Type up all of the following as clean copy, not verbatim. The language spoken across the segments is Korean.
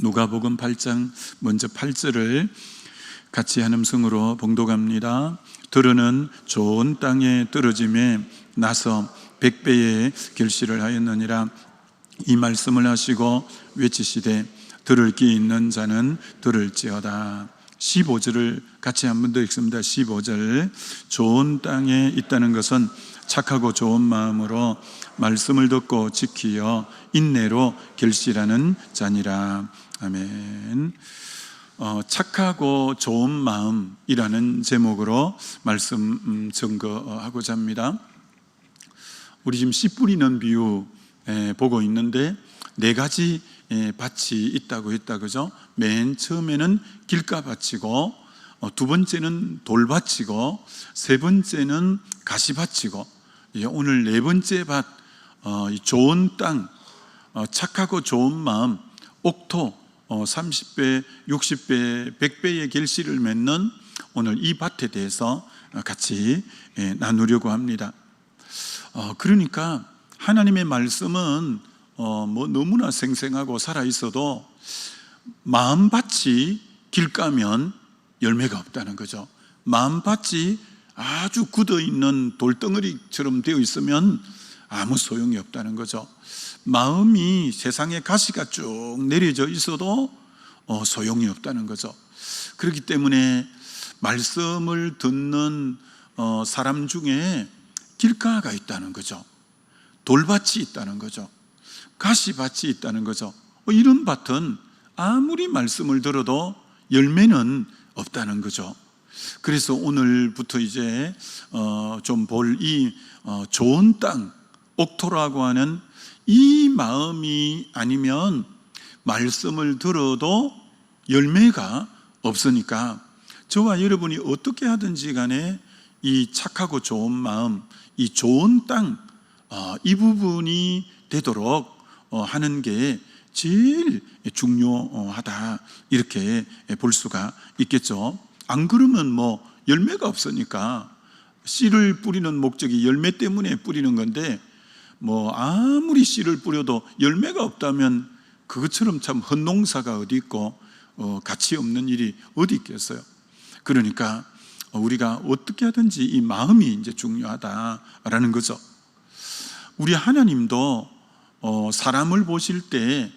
누가복음 8장 먼저 8절을 같이 한음성으로 봉독합니다. 들으는 좋은 땅에 떨어짐에 나서 100배의 결실을 하였느니라. 이 말씀을 하시고 외치시되 들을 귀 있는 자는 들을지어다. 15절을 같이 한 번 더 읽습니다. 15절. 좋은 땅에 있다는 것은 착하고 좋은 마음으로 말씀을 듣고 지키어 인내로 결실하는 자니라. 아멘. 착하고 좋은 마음이라는 제목으로 말씀 증거하고자 합니다. 우리 지금 씨 뿌리는 비유 보고 있는데 4가지 밭이 있다고 했다, 그죠? 맨 처음에는 길가밭이고, 두 번째는 돌밭이고, 세 번째는 가시밭이고, 오늘 4번째 밭, 좋은 땅, 착하고 좋은 마음, 옥토, 30배, 60배, 100배의 결실을 맺는 오늘 이 밭에 대해서 같이 나누려고 합니다. 그러니까 하나님의 말씀은 너무나 생생하고 살아있어도 마음밭이 길가면 열매가 없다는 거죠. 마음밭이 아주 굳어있는 돌덩어리처럼 되어 있으면 아무 소용이 없다는 거죠. 마음이 세상에 가시가 쭉 내려져 있어도 소용이 없다는 거죠. 그렇기 때문에 말씀을 듣는 사람 중에 길가가 있다는 거죠. 돌밭이 있다는 거죠. 가시밭이 있다는 거죠. 이런 밭은 아무리 말씀을 들어도 열매는 없다는 거죠. 그래서 오늘부터 이제 좀 볼 이 좋은 땅, 옥토라고 하는 이 마음이 아니면 말씀을 들어도 열매가 없으니까 저와 여러분이 어떻게 하든지 간에 이 착하고 좋은 마음, 이 좋은 땅, 이 부분이 되도록 하는 게 제일 중요하다, 이렇게 볼 수가 있겠죠. 안 그러면 열매가 없으니까 씨를 뿌리는 목적이 열매 때문에 뿌리는 건데 아무리 씨를 뿌려도 열매가 없다면 그것처럼 참 헛농사가 어디 있고 가치 없는 일이 어디 있겠어요. 그러니까 우리가 어떻게 하든지 이 마음이 이제 중요하다라는 거죠. 우리 하나님도 사람을 보실 때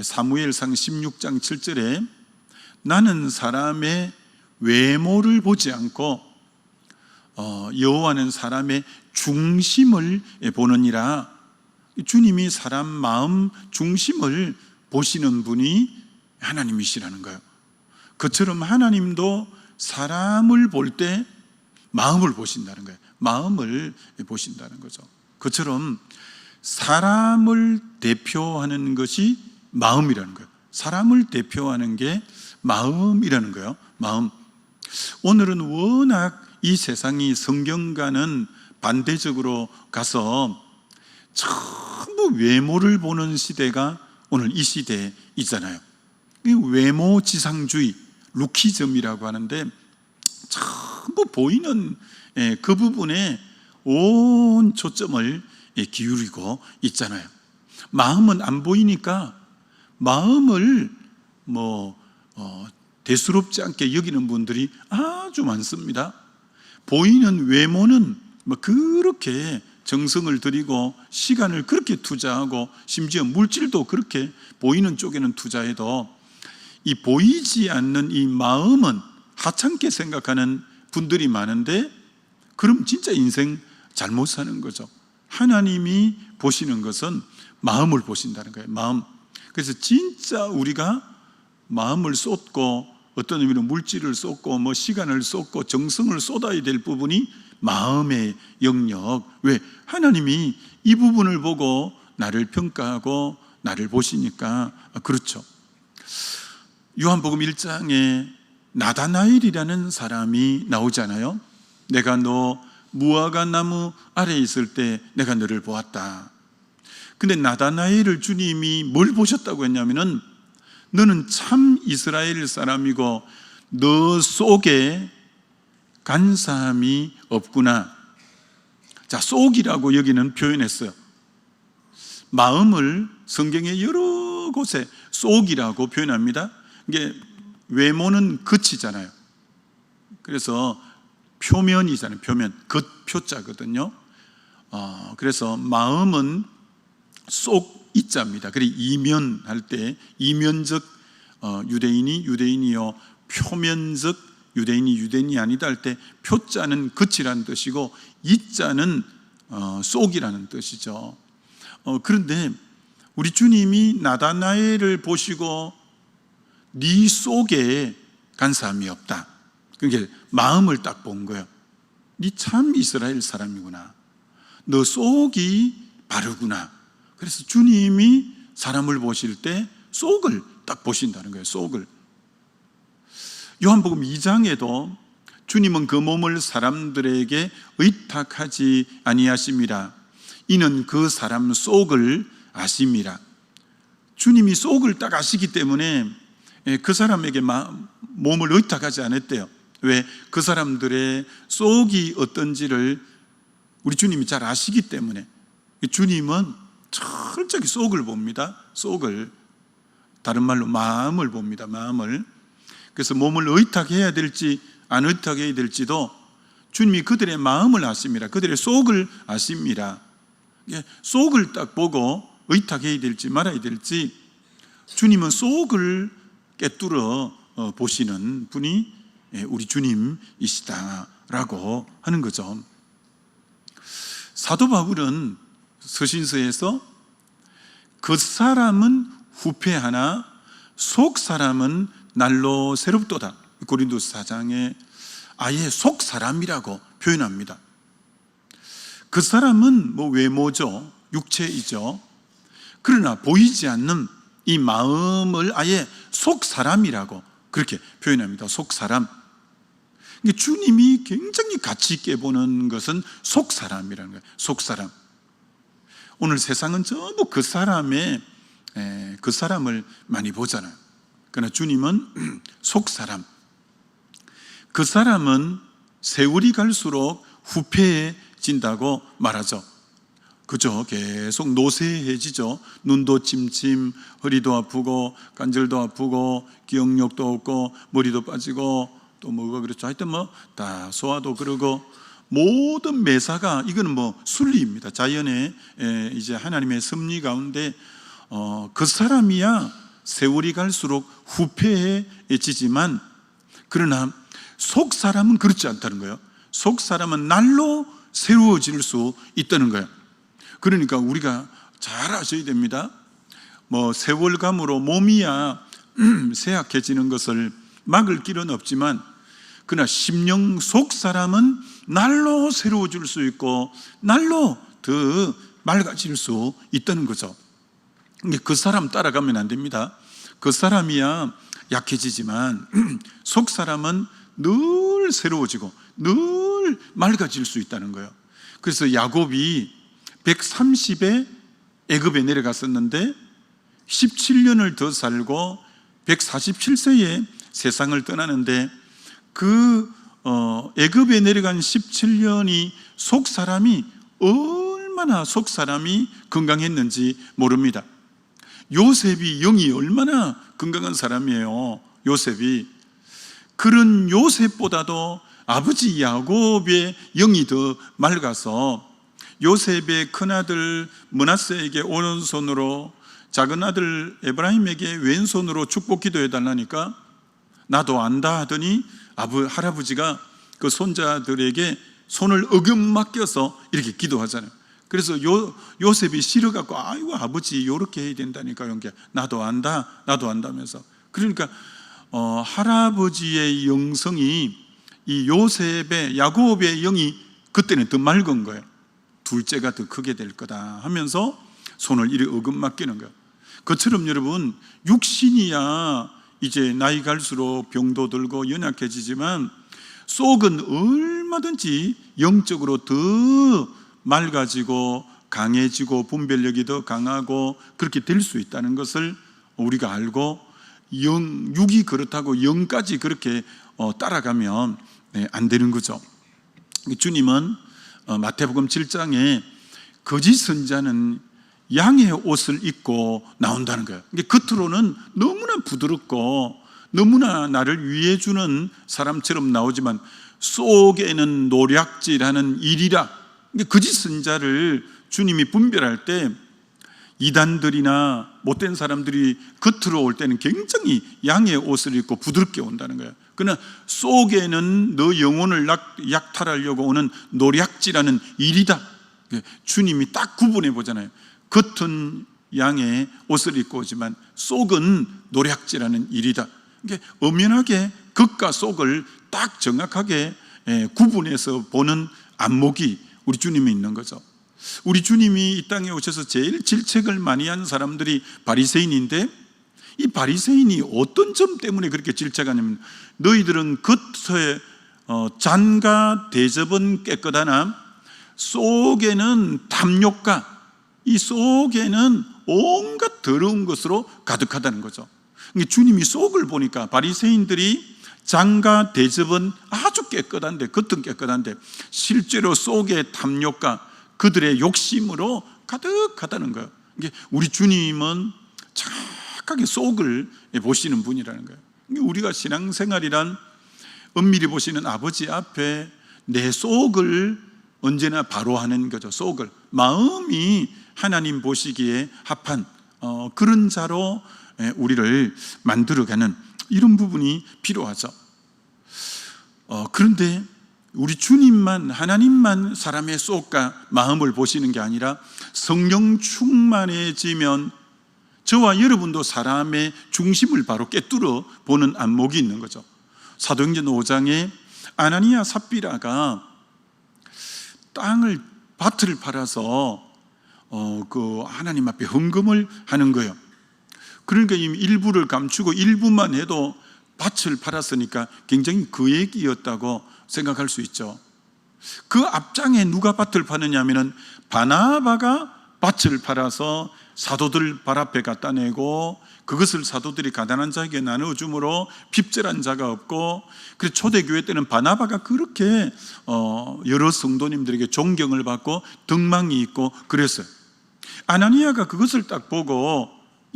사무엘상 16장 7절에 나는 사람의 외모를 보지 않고 여호와는 사람의 중심을 보느니라. 주님이 사람 마음 중심을 보시는 분이 하나님이시라는 거예요. 그처럼 하나님도 사람을 볼 때 마음을 보신다는 거예요. 마음을 보신다는 거죠. 그처럼 사람을 대표하는 것이 마음이라는 거예요. 사람을 대표하는 게 마음이라는 거예요. 마음. 오늘은 워낙 이 세상이 성경과는 반대적으로 가서 전부 외모를 보는 시대가 오늘 이 시대에 있잖아요. 외모지상주의, 루키즘이라고 하는데 전부 보이는 그 부분에 온 초점을 기울이고 있잖아요. 마음은 안 보이니까 마음을 대수롭지 않게 여기는 분들이 아주 많습니다. 보이는 외모는 그렇게 정성을 들이고 시간을 그렇게 투자하고 심지어 물질도 그렇게 보이는 쪽에는 투자해도 이 보이지 않는 이 마음은 하찮게 생각하는 분들이 많은데, 그럼 진짜 인생 잘못 사는 거죠. 하나님이 보시는 것은 마음을 보신다는 거예요. 마음. 그래서 진짜 우리가 마음을 쏟고 어떤 의미로 물질을 쏟고 시간을 쏟고 정성을 쏟아야 될 부분이 마음의 영역. 왜? 하나님이 이 부분을 보고 나를 평가하고 나를 보시니까 그렇죠. 요한복음 1장에 나다나엘이라는 사람이 나오잖아요. 내가 너 무화과 나무 아래에 있을 때 내가 너를 보았다. 근데 나다나엘을 주님이 뭘 보셨다고 했냐면은 너는 참 이스라엘 사람이고 너 속에 간사함이 없구나. 자, 속이라고 여기는 표현했어요. 마음을 성경에 여러 여러 곳에 속이라고 표현합니다. 이게 외모는 겉이잖아요. 그래서 표면이잖아요. 표면, 겉표자거든요. 그래서 마음은 속 이자입니다. 그리고 이면 할 때 이면적 유대인이 유대인이요, 표면적 유대인이 유대인이 아니다 할 때 표자는 겉이라는 뜻이고 이자는 속이라는 뜻이죠. 그런데 우리 주님이 나다나엘을 보시고 네 속에 간 사람이 없다. 그러니까 마음을 딱 본 거예요. 네 참 이스라엘 사람이구나. 너 속이 바르구나. 그래서 주님이 사람을 보실 때 속을 딱 보신다는 거예요. 속을. 요한복음 2장에도 주님은 그 몸을 사람들에게 의탁하지 아니하심이라. 이는 그 사람 속을 아심이라. 주님이 속을 딱 아시기 때문에 그 사람에게 몸을 의탁하지 않았대요. 왜? 그 사람들의 속이 어떤지를 우리 주님이 잘 아시기 때문에. 주님은 철저히 속을 봅니다. 속을. 다른 말로 마음을 봅니다. 마음을. 그래서 몸을 의탁해야 될지 안 의탁해야 될지도 주님이 그들의 마음을 아십니다. 그들의 속을 아십니다. 속을 딱 보고 의탁해야 될지 말아야 될지 주님은 속을 꿰뚫어 보시는 분이 우리 주님이시다라고 하는 거죠. 사도 바울은 서신서에서 그 사람은 후패하나 속 사람은 날로 새롭도다. 고린도서 4장에 아예 속 사람이라고 표현합니다. 그 사람은 외모죠. 육체이죠. 그러나 보이지 않는 이 마음을 아예 속 사람이라고 그렇게 표현합니다. 속 사람. 주님이 굉장히 가치 있게 보는 것은 속 사람이라는 거예요. 속 사람. 오늘 세상은 전부 그 사람을 많이 보잖아요. 그러나 주님은 속 사람. 그 사람은 세월이 갈수록 후패해진다고 말하죠. 그죠? 계속 노쇠해지죠. 눈도 침침, 허리도 아프고, 관절도 아프고, 기억력도 없고, 머리도 빠지고, 또 뭐가 그렇죠. 하여튼 다 소화도 그러고, 모든 매사가 이거는 순리입니다. 자연의 이제 하나님의 섭리 가운데 그 사람이야 세월이 갈수록 후패해지지만, 그러나 속 사람은 그렇지 않다는 거예요. 속 사람은 날로 새로워질 수 있다는 거예요. 그러니까 우리가 잘 아셔야 됩니다. 세월감으로 몸이야 쇠약해지는 것을 막을 길은 없지만, 그러나 심령 속 사람은 날로 새로워질 수 있고 날로 더 맑아질 수 있다는 거죠. 그 사람 따라가면 안 됩니다. 그 사람이야 약해지지만 속 사람은 늘 새로워지고 늘 맑아질 수 있다는 거예요. 그래서 야곱이 130에 애굽에 내려갔었는데 17년을 더 살고 147세에 세상을 떠나는데 그 애굽에 내려간 17년이 속 사람이 얼마나 속 사람이 건강했는지 모릅니다. 요셉이 영이 얼마나 건강한 사람이에요. 요셉이. 그런 요셉보다도 아버지 야곱의 영이 더 맑아서 요셉의 큰아들 므낫세에게 오른손으로, 작은 아들 에브라임에게 왼손으로 축복 기도해 달라니까 나도 안다 하더니 할아버지가 그 손자들에게 손을 어금 맡겨서 이렇게 기도하잖아요. 그래서 요셉이 싫어갖고 아이고 아버지 이렇게 해야 된다니까요. 나도 안다 하면서. 그러니까 할아버지의 영성이 이 요셉의 야곱의 영이 그때는 더 맑은 거예요. 둘째가 더 크게 될 거다 하면서 손을 이리 어금 맡기는 거예요. 그처럼 여러분 육신이야 이제 나이 갈수록 병도 들고 연약해지지만 속은 얼마든지 영적으로 더 맑아지고 강해지고 분별력이 더 강하고 그렇게 될 수 있다는 것을 우리가 알고, 육이 그렇다고 영까지 그렇게 따라가면 안 되는 거죠. 주님은 마태복음 7장에 거짓 선자는 양의 옷을 입고 나온다는 거예요. 겉으로는 너무나 부드럽고 너무나 나를 위해주는 사람처럼 나오지만 속에는 노략질하는 일이라. 거짓 선자를 주님이 분별할 때 이단들이나 못된 사람들이 겉으로 올 때는 굉장히 양의 옷을 입고 부드럽게 온다는 거예요. 그러나 속에는 너 영혼을 약탈하려고 오는 노략질하는 일이다. 주님이 딱 구분해 보잖아요. 겉은 양의 옷을 입고 오지만 속은 노략질하는 일이다. 엄연하게 겉과 속을 딱 정확하게 구분해서 보는 안목이 우리 주님이 있는 거죠. 우리 주님이 이 땅에 오셔서 제일 질책을 많이 한 사람들이 바리새인인데, 이 바리새인이 어떤 점 때문에 그렇게 질책하냐면, 너희들은 겉에 잔과 대접은 깨끗하나 속에는 탐욕과 이 속에는 온갖 더러운 것으로 가득하다는 거죠. 주님이 속을 보니까 바리새인들이 잔과 대접은 아주 깨끗한데, 겉은 깨끗한데 실제로 속에 탐욕과 그들의 욕심으로 가득하다는 거예요. 우리 주님은 정확하게 속을 보시는 분이라는 거예요. 우리가 신앙생활이란 엄밀히 보시는 아버지 앞에 내 속을 언제나 바로 하는 거죠. 속을, 마음이 하나님 보시기에 합한 그런 자로 우리를 만들어가는 이런 부분이 필요하죠. 그런데 우리 주님만, 하나님만 사람의 속과 마음을 보시는 게 아니라 성령 충만해지면 저와 여러분도 사람의 중심을 바로 꿰뚫어 보는 안목이 있는 거죠. 사도행전 5장에 아나니아 삽비라가 밭을 팔아서 그 하나님 앞에 헌금을 하는 거예요. 그러니까 이미 일부를 감추고 일부만 해도 밭을 팔았으니까 굉장히 거액이었다고 생각할 수 있죠. 그 앞장에 누가 밭을 파느냐 하면은 바나바가 밭을 팔아서 사도들 발 앞에 갖다 내고 그것을 사도들이 가난한 자에게 나눠줌으로 핍절한 자가 없고, 그래서 초대교회 때는 바나바가 그렇게 여러 성도님들에게 존경을 받고 덕망이 있고 그랬어요. 아나니아가 그것을 딱 보고,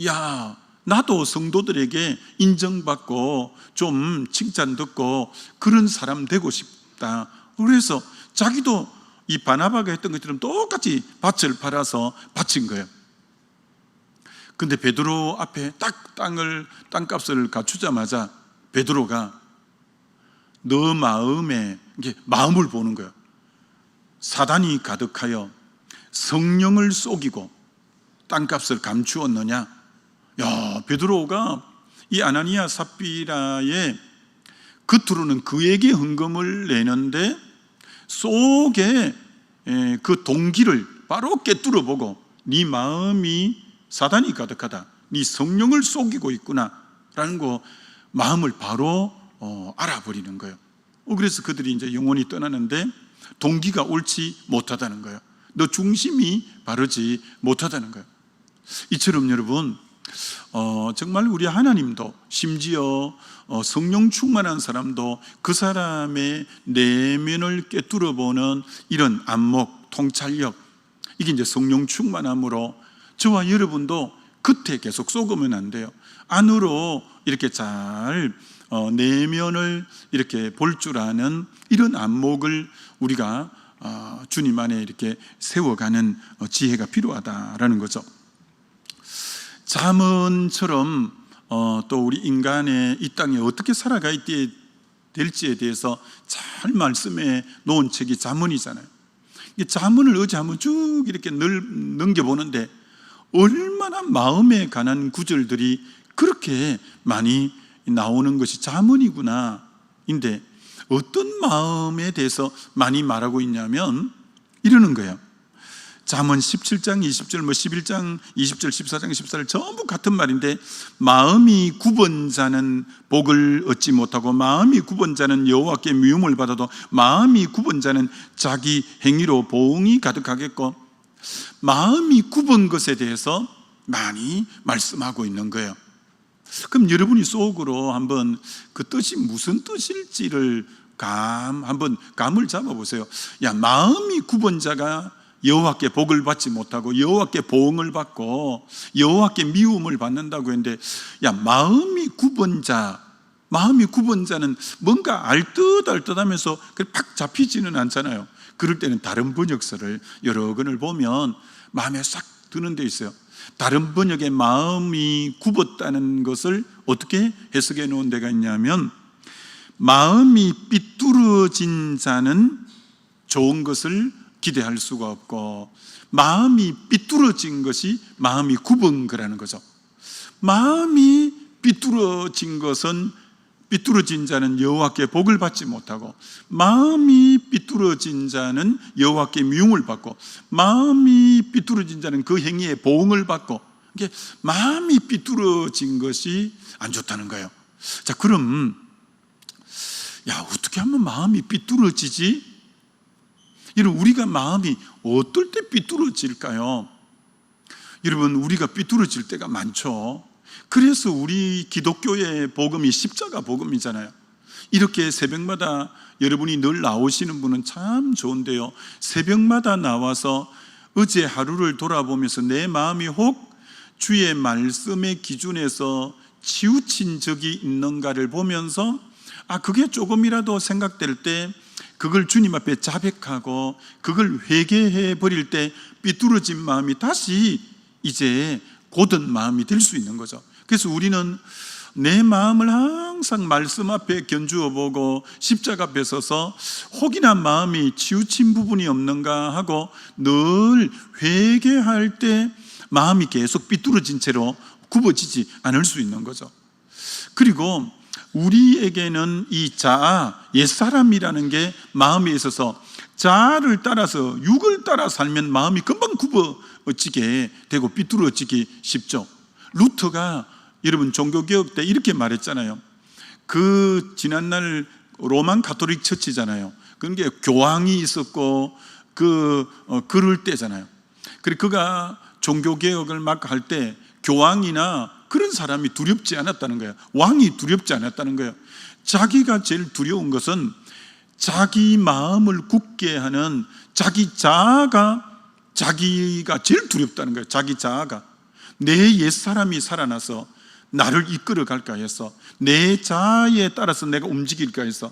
야, 나도 성도들에게 인정받고 좀 칭찬 듣고 그런 사람 되고 싶다. 그래서 자기도 이 바나바가 했던 것처럼 똑같이 밭을 팔아서 바친 거예요. 근데 베드로 앞에 딱 땅값을 갖추자마자 베드로가 너 마음을 보는 거예요. 사단이 가득하여 성령을 속이고 땅값을 감추었느냐. 야, 베드로가 이 아나니아 삽비라의 겉으로는 그에게 헌금을 내는데 속에 그 동기를 바로 꿰뚫어 보고, 네 마음이 사단이 가득하다, 네 성령을 속이고 있구나 라는 거 마음을 바로 알아버리는 거예요. 그래서 그들이 이제 영혼이 떠나는데 동기가 옳지 못하다는 거예요. 너 중심이 바르지 못하다는 거예요. 이처럼 여러분, 정말 우리 하나님도, 심지어 성령 충만한 사람도 그 사람의 내면을 꿰뚫어 보는 이런 안목, 통찰력, 이게 이제 성령 충만함으로 저와 여러분도 겉에 계속 속으면 안 돼요. 안으로 이렇게 잘 내면을 이렇게 볼 줄 아는 이런 안목을 우리가 주님 안에 이렇게 세워가는 지혜가 필요하다라는 거죠. 잠언처럼 또 우리 인간의 이 땅에 어떻게 살아가야 될지에 대해서 잘 말씀해 놓은 책이 잠언이잖아요. 잠언을 어제 한번 쭉 이렇게 넘겨보는데 얼마나 마음에 관한 구절들이 그렇게 많이 나오는 것이 잠언이구나. 인데 어떤 마음에 대해서 많이 말하고 있냐면 이러는 거예요. 잠언 17장 20절, 11장 20절, 14장 14절 전부 같은 말인데, 마음이 굽은 자는 복을 얻지 못하고 마음이 굽은 자는 여호와께 미움을 받아도 마음이 굽은 자는 자기 행위로 보응이 가득하겠고, 마음이 굽은 것에 대해서 많이 말씀하고 있는 거예요. 그럼 여러분이 속으로 한번 그 뜻이 무슨 뜻일지를 한번 감을 잡아보세요. 야, 마음이 굽은 자가 여호와께 복을 받지 못하고 여호와께 보응을 받고 여호와께 미움을 받는다고 했는데, 야, 마음이 굽은 자는 뭔가 알듯하면서 팍 잡히지는 않잖아요. 그럴 때는 다른 번역서를 여러 권을 보면 마음에 싹 드는 데 있어요. 다른 번역에 마음이 굽었다는 것을 어떻게 해석해 놓은 데가 있냐면, 마음이 삐뚤어진 자는 좋은 것을 기대할 수가 없고, 마음이 삐뚤어진 것이 마음이 굽은 거라는 거죠. 마음이 삐뚤어진 자는 여호와께 복을 받지 못하고, 마음이 삐뚤어진 자는 여호와께 미움을 받고, 마음이 삐뚤어진 자는 그 행위에 보응을 받고, 이게 마음이 삐뚤어진 것이 안 좋다는 거예요. 자, 그럼 어떻게 하면 마음이 삐뚤어지지? 여러분, 우리가 마음이 어떨 때 삐뚤어질까요? 여러분, 우리가 삐뚤어질 때가 많죠. 그래서 우리 기독교의 복음이 십자가 복음이잖아요. 이렇게 새벽마다 여러분이 늘 나오시는 분은 참 좋은데요, 새벽마다 나와서 어제 하루를 돌아보면서 내 마음이 혹 주의 말씀의 기준에서 치우친 적이 있는가를 보면서, 그게 조금이라도 생각될 때 그걸 주님 앞에 자백하고 그걸 회개해 버릴 때 삐뚤어진 마음이 다시 이제 곧은 마음이 될 수 있는 거죠. 그래서 우리는 내 마음을 항상 말씀 앞에 견주어 보고 십자가 앞에 서서 혹이나 마음이 치우친 부분이 없는가 하고 늘 회개할 때 마음이 계속 삐뚤어진 채로 굽어지지 않을 수 있는 거죠. 그리고 우리에게는 이 자아, 옛사람이라는 게 마음에 있어서 자아를 따라서 육을 따라 살면 마음이 금방 굽어지게 되고 삐뚤어지기 쉽죠. 루터가 여러분 종교개혁 때 이렇게 말했잖아요. 그 지난날 로만 가톨릭 처치잖아요. 그게 교황이 있었고 그럴 때잖아요. 그리고 그가 종교개혁을 막 할 때 교황이나 그런 사람이 두렵지 않았다는 거예요. 왕이 두렵지 않았다는 거예요. 자기가 제일 두려운 것은 자기 마음을 굳게 하는 자기 자아가 자기가 제일 두렵다는 거예요. 자기 자아가 내 옛사람이 살아나서 나를 이끌어 갈까 해서, 내 자아에 따라서 내가 움직일까 해서.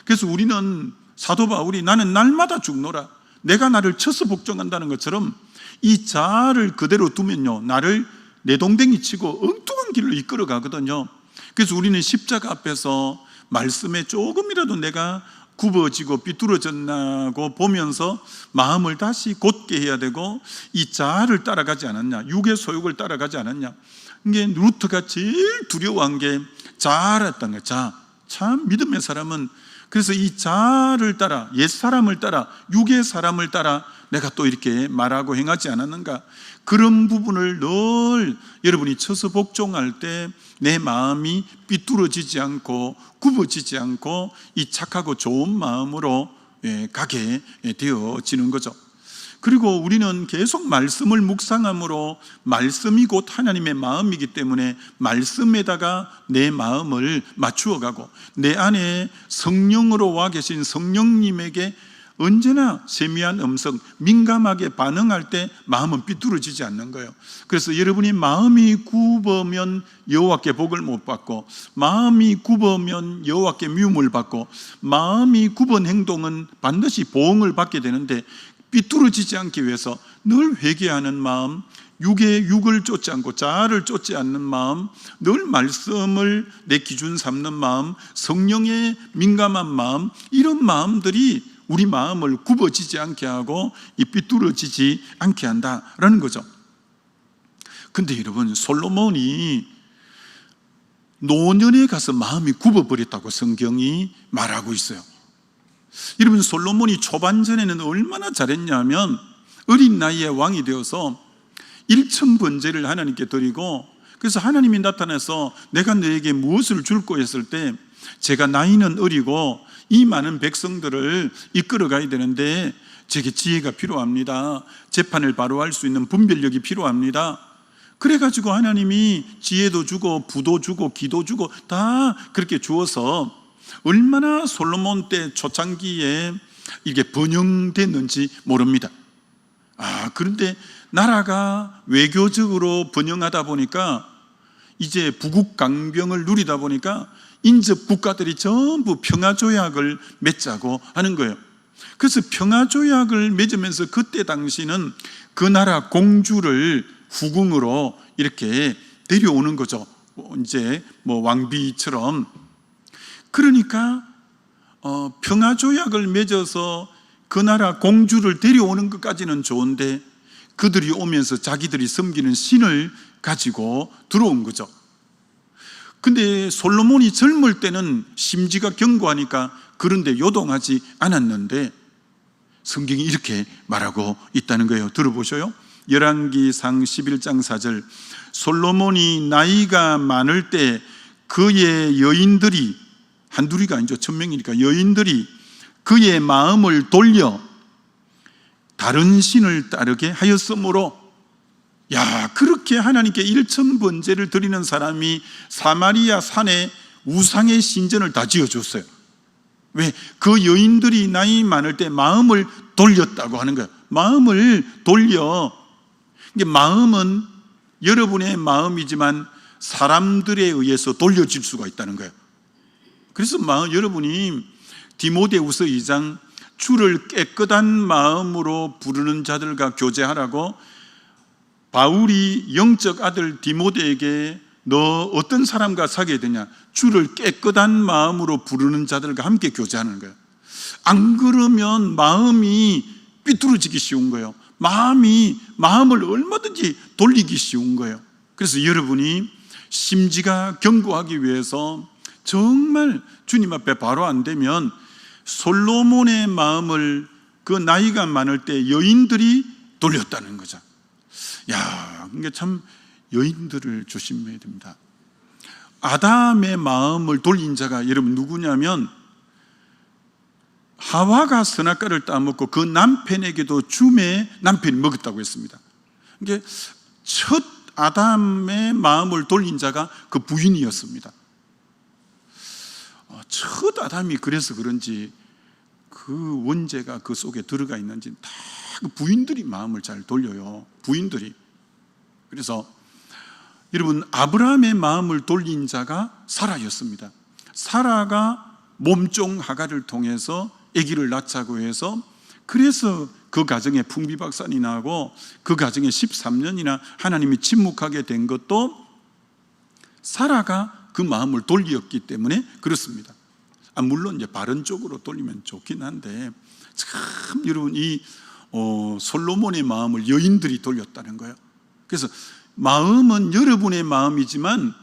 그래서 우리는 사도 바울이 나는 날마다 죽노라, 내가 나를 쳐서 복종한다는 것처럼 이 자아를 그대로 두면요, 나를 내동댕이 치고 엉뚱한 길로 이끌어 가거든요. 그래서 우리는 십자가 앞에서 말씀에 조금이라도 내가 굽어지고 삐뚤어졌나고 보면서 마음을 다시 곧게 해야 되고, 이 자아를 따라가지 않았냐, 육의 소욕을 따라가지 않았냐. 이게 루터가 제일 두려워한 게 자아였던 거예요. 자아. 참 믿음의 사람은 그래서 이 자아를 따라, 옛사람을 따라, 육의 사람을 따라 내가 또 이렇게 말하고 행하지 않았는가. 그런 부분을 늘 여러분이 쳐서 복종할 때 내 마음이 삐뚤어지지 않고 굽어지지 않고 이 착하고 좋은 마음으로 가게 되어지는 거죠. 그리고 우리는 계속 말씀을 묵상함으로, 말씀이 곧 하나님의 마음이기 때문에 말씀에다가 내 마음을 맞추어 가고, 내 안에 성령으로 와 계신 성령님에게 언제나 세미한 음성, 민감하게 반응할 때 마음은 삐뚤어지지 않는 거예요. 그래서 여러분이 마음이 굽으면 여호와께 복을 못 받고, 마음이 굽으면 여호와께 미움을 받고, 마음이 굽은 행동은 반드시 보응을 받게 되는데, 삐뚤어지지 않기 위해서 늘 회개하는 마음, 육을 쫓지 않고 자아를 쫓지 않는 마음, 늘 말씀을 내 기준 삼는 마음, 성령의 민감한 마음, 이런 마음들이 우리 마음을 굽어지지 않게 하고 이 삐뚤어지지 않게 한다라는 거죠. 근데 여러분, 솔로몬이 노년에 가서 마음이 굽어버렸다고 성경이 말하고 있어요. 여러분, 솔로몬이 초반전에는 얼마나 잘했냐면, 어린 나이에 왕이 되어서 일천번제를 하나님께 드리고, 그래서 하나님이 나타나서 내가 너에게 무엇을 줄고 했을 때, 제가 나이는 어리고 이 많은 백성들을 이끌어 가야 되는데 제게 지혜가 필요합니다. 재판을 바로 할 수 있는 분별력이 필요합니다. 그래가지고 하나님이 지혜도 주고 부도 주고 기도 주고 다 그렇게 주어서 얼마나 솔로몬 때 초창기에 이게 번영됐는지 모릅니다. 그런데 나라가 외교적으로 번영하다 보니까 이제 부국 강병을 누리다 보니까 인접 국가들이 전부 평화조약을 맺자고 하는 거예요. 그래서 평화조약을 맺으면서 그때 당시는 그 나라 공주를 후궁으로 이렇게 데려오는 거죠. 이제 왕비처럼. 그러니까 평화조약을 맺어서 그 나라 공주를 데려오는 것까지는 좋은데 그들이 오면서 자기들이 섬기는 신을 가지고 들어온 거죠. 근데 솔로몬이 젊을 때는 심지가 견고하니까 그런데 요동하지 않았는데 성경이 이렇게 말하고 있다는 거예요. 들어보셔요. 열왕기상 11장 4절, 솔로몬이 나이가 많을 때 그의 여인들이, 한둘이가 아니죠, 1000명이니까 여인들이 그의 마음을 돌려 다른 신을 따르게 하였으므로, 그렇게 하나님께 일천번제를 드리는 사람이 사마리아 산에 우상의 신전을 다 지어줬어요. 왜? 그 여인들이 나이 많을 때 마음을 돌렸다고 하는 거예요. 마음을 돌려. 마음은 여러분의 마음이지만 사람들에 의해서 돌려질 수가 있다는 거예요. 그래서 여러분이 디모데후서 2장 주를 깨끗한 마음으로 부르는 자들과 교제하라고 바울이 영적 아들 디모데에게 너 어떤 사람과 사귀어야 되냐? 주를 깨끗한 마음으로 부르는 자들과 함께 교제하는 거예요. 안 그러면 마음이 삐뚤어지기 쉬운 거예요. 마음을 얼마든지 돌리기 쉬운 거예요. 그래서 여러분이 심지가 견고하기 위해서 정말 주님 앞에 바로 안 되면 솔로몬의 마음을 그 나이가 많을 때 여인들이 돌렸다는 거죠. 그게 참 여인들을 조심해야 됩니다. 아담의 마음을 돌린 자가 여러분 누구냐면 하와가 선악과를 따먹고 그 남편에게도 줌의 남편이 먹었다고 했습니다. 이게 첫 아담의 마음을 돌린 자가 그 부인이었습니다. 첫 아담이 그래서 그런지 그 원죄가 그 속에 들어가 있는지 다 그 부인들이 마음을 잘 돌려요. 부인들이. 그래서 여러분 아브라함의 마음을 돌린 자가 사라였습니다. 사라가 몸종 하가를 통해서 아기를 낳자고 해서 그래서 그 가정에 풍비박산이 나고 그 가정에 13년이나 하나님이 침묵하게 된 것도 사라가 그 마음을 돌렸기 때문에 그렇습니다. 물론 이제 바른 쪽으로 돌리면 좋긴 한데 참 여러분 이 솔로몬의 마음을 여인들이 돌렸다는 거예요. 그래서 마음은 여러분의 마음이지만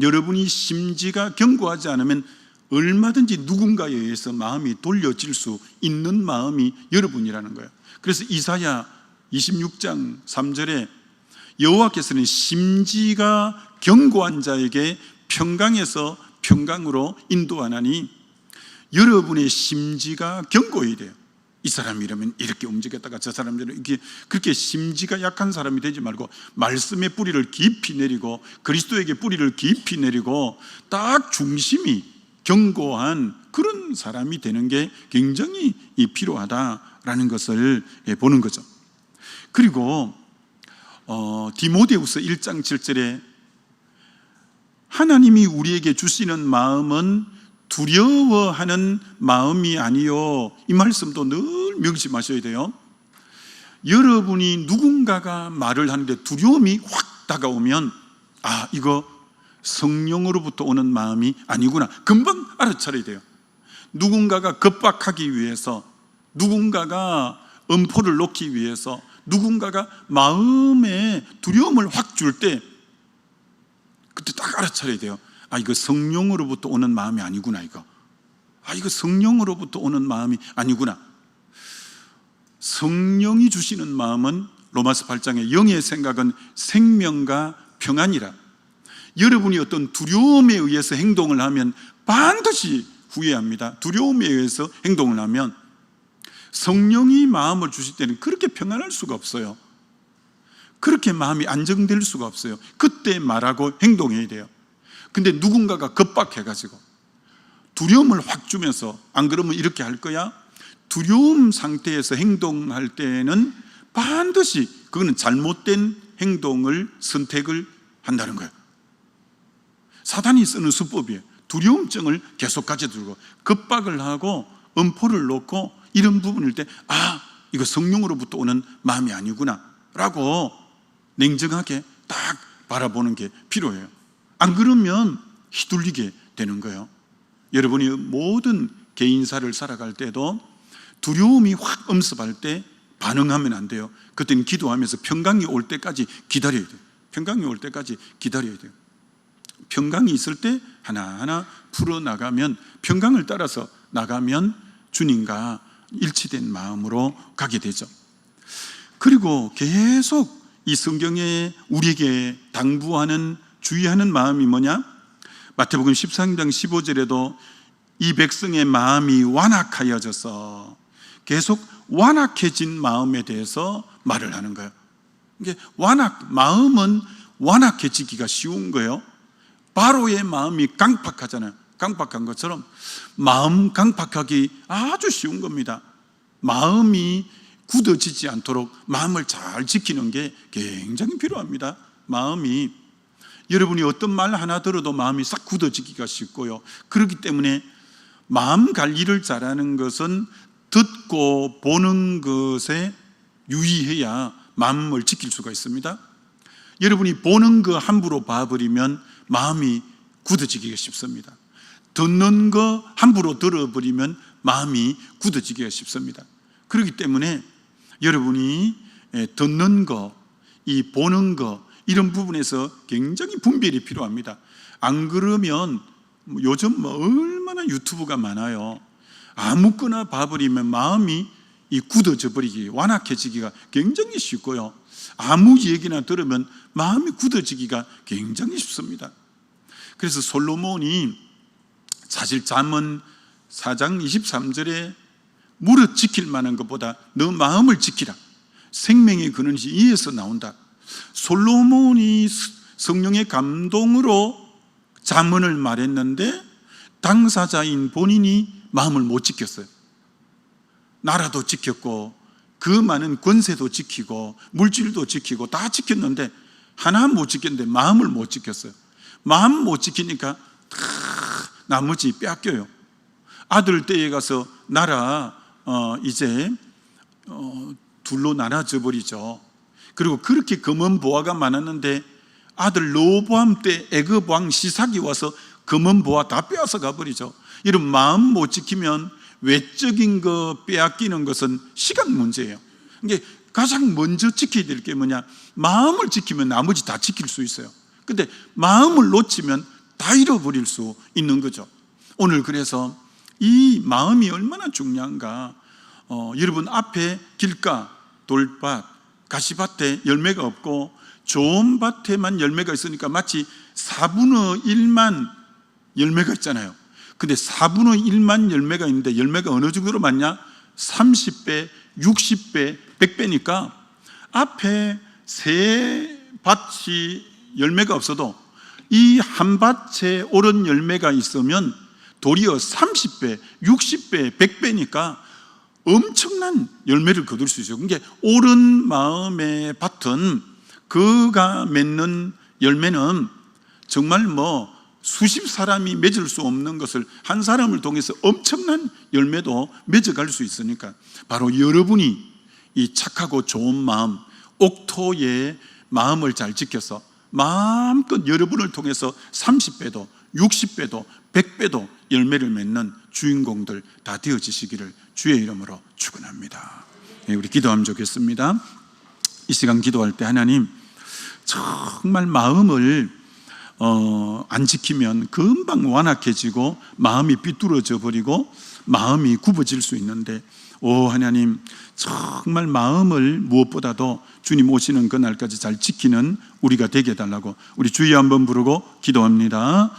여러분이 심지가 견고하지 않으면 얼마든지 누군가에 의해서 마음이 돌려질 수 있는 마음이 여러분이라는 거예요. 그래서 이사야 26장 3절에 여호와께서는 심지가 견고한 자에게 평강에서 평강으로 인도하나니 여러분의 심지가 견고해야 돼요. 이 사람이라면 이렇게 움직였다가 저 사람들은 이렇게, 그렇게 심지가 약한 사람이 되지 말고 말씀의 뿌리를 깊이 내리고 그리스도에게 뿌리를 깊이 내리고 딱 중심이 견고한 그런 사람이 되는 게 굉장히 필요하다라는 것을 보는 거죠. 그리고 디모데후서 1장 7절에 하나님이 우리에게 주시는 마음은 두려워하는 마음이 아니요, 이 말씀도 늘 명심하셔야 돼요. 여러분이 누군가가 말을 하는데 두려움이 확 다가오면 이거 성령으로부터 오는 마음이 아니구나 금방 알아차려야 돼요. 누군가가 겁박하기 위해서, 누군가가 엄포를 놓기 위해서, 누군가가 마음에 두려움을 확 줄 때 그때 딱 알아차려야 돼요. 이거 성령으로부터 오는 마음이 아니구나. 이거 성령으로부터 오는 마음이 아니구나. 성령이 주시는 마음은 로마서 8장에 영의 생각은 생명과 평안이라. 여러분이 어떤 두려움에 의해서 행동을 하면 반드시 후회합니다. 두려움에 의해서 행동을 하면 성령이 마음을 주실 때는 그렇게 평안할 수가 없어요. 그렇게 마음이 안정될 수가 없어요. 그때 말하고 행동해야 돼요. 근데 누군가가 겁박해가지고 두려움을 확 주면서 안 그러면 이렇게 할 거야? 두려움 상태에서 행동할 때는 반드시 그거는 잘못된 행동을 선택을 한다는 거예요. 사단이 쓰는 수법이에요. 두려움증을 계속 가져들고 급박을 하고 엄포를 놓고 이런 부분일 때 이거 성령으로부터 오는 마음이 아니구나 라고 냉정하게 딱 바라보는 게 필요해요. 안 그러면 휘둘리게 되는 거예요. 여러분이 모든 개인사를 살아갈 때도 두려움이 확 엄습할 때 반응하면 안 돼요. 그때는 기도하면서 평강이 올 때까지 기다려야 돼요. 평강이 올 때까지 기다려야 돼요. 평강이 있을 때 하나하나 풀어나가면, 평강을 따라서 나가면 주님과 일치된 마음으로 가게 되죠. 그리고 계속 이 성경에 우리에게 당부하는, 주의하는 마음이 뭐냐? 마태복음 13장 15절에도 이 백성의 마음이 완악하여져서, 계속 완악해진 마음에 대해서 말을 하는 거예요. 이게 마음은 완악해지기가 쉬운 거예요. 바로의 마음이 강팍하잖아요. 강팍한 것처럼 마음 강팍하기 아주 쉬운 겁니다. 마음이 굳어지지 않도록 마음을 잘 지키는 게 굉장히 필요합니다. 마음이, 여러분이 어떤 말 하나 들어도 마음이 싹 굳어지기가 쉽고요. 그렇기 때문에 마음 관리를 잘하는 것은 듣고 보는 것에 유의해야 마음을 지킬 수가 있습니다. 여러분이 보는 거 함부로 봐버리면 마음이 굳어지기가 쉽습니다. 듣는 거 함부로 들어버리면 마음이 굳어지기가 쉽습니다. 그렇기 때문에 여러분이 듣는 거, 이 보는 거, 이런 부분에서 굉장히 분별이 필요합니다. 안 그러면 요즘 얼마나 유튜브가 많아요. 아무거나 봐버리면 마음이 굳어져 버리기, 완악해지기가 굉장히 쉽고요. 아무 얘기나 들으면 마음이 굳어지기가 굉장히 쉽습니다. 그래서 솔로몬이 사실 잠언 4장 23절에 무릇 지킬 만한 것보다 너 마음을 지키라, 생명의 근원이 이에서 나온다. 솔로몬이 성령의 감동으로 잠언을 말했는데 당사자인 본인이 마음을 못 지켰어요. 나라도 지켰고 그 많은 권세도 지키고 물질도 지키고 다 지켰는데 하나 못 지켰는데 마음을 못 지켰어요. 마음 못 지키니까 다 나머지 빼앗겨요. 아들 때에 가서 나라 이제 둘로 나눠져 버리죠. 그리고 그렇게 검은 보화가 많았는데 아들 르호보암 때 애굽 왕 시삭이 와서 검은 보화 다 빼앗아 가버리죠. 이런 마음 못 지키면 외적인 거 빼앗기는 것은 시간 문제예요. 이게 가장 먼저 지켜야 될 게 뭐냐? 마음을 지키면 나머지 다 지킬 수 있어요. 근데 마음을 놓치면 다 잃어버릴 수 있는 거죠. 오늘 그래서 이 마음이 얼마나 중요한가. 여러분 앞에 길가, 돌밭, 가시밭에 열매가 없고 좋은 밭에만 열매가 있으니까 마치 4분의 1만 열매가 있잖아요. 근데 4분의 1만 열매가 있는데 열매가 어느 정도로 많냐? 30배, 60배, 100배니까 앞에 세 밭이 열매가 없어도 이 한 밭에 오른 열매가 있으면 도리어 30배, 60배, 100배니까 엄청난 열매를 거둘 수 있어요. 그러니까 옳은 마음의 밭은 그가 맺는 열매는 정말 수십 사람이 맺을 수 없는 것을 한 사람을 통해서 엄청난 열매도 맺어갈 수 있으니까 바로 여러분이 이 착하고 좋은 마음, 옥토의 마음을 잘 지켜서 마음껏 여러분을 통해서 30배도 60배도 100배도 열매를 맺는 주인공들 다 되어지시기를 주의 이름으로 축원합니다. 우리 기도하면 좋겠습니다. 이 시간 기도할 때 하나님, 정말 마음을 안 지키면 금방 완악해지고 마음이 삐뚤어져 버리고 마음이 굽어질 수 있는데, 오 하나님, 정말 마음을 무엇보다도 주님 오시는 그날까지 잘 지키는 우리가 되게 해달라고 우리 주여 한번 부르고 기도합니다.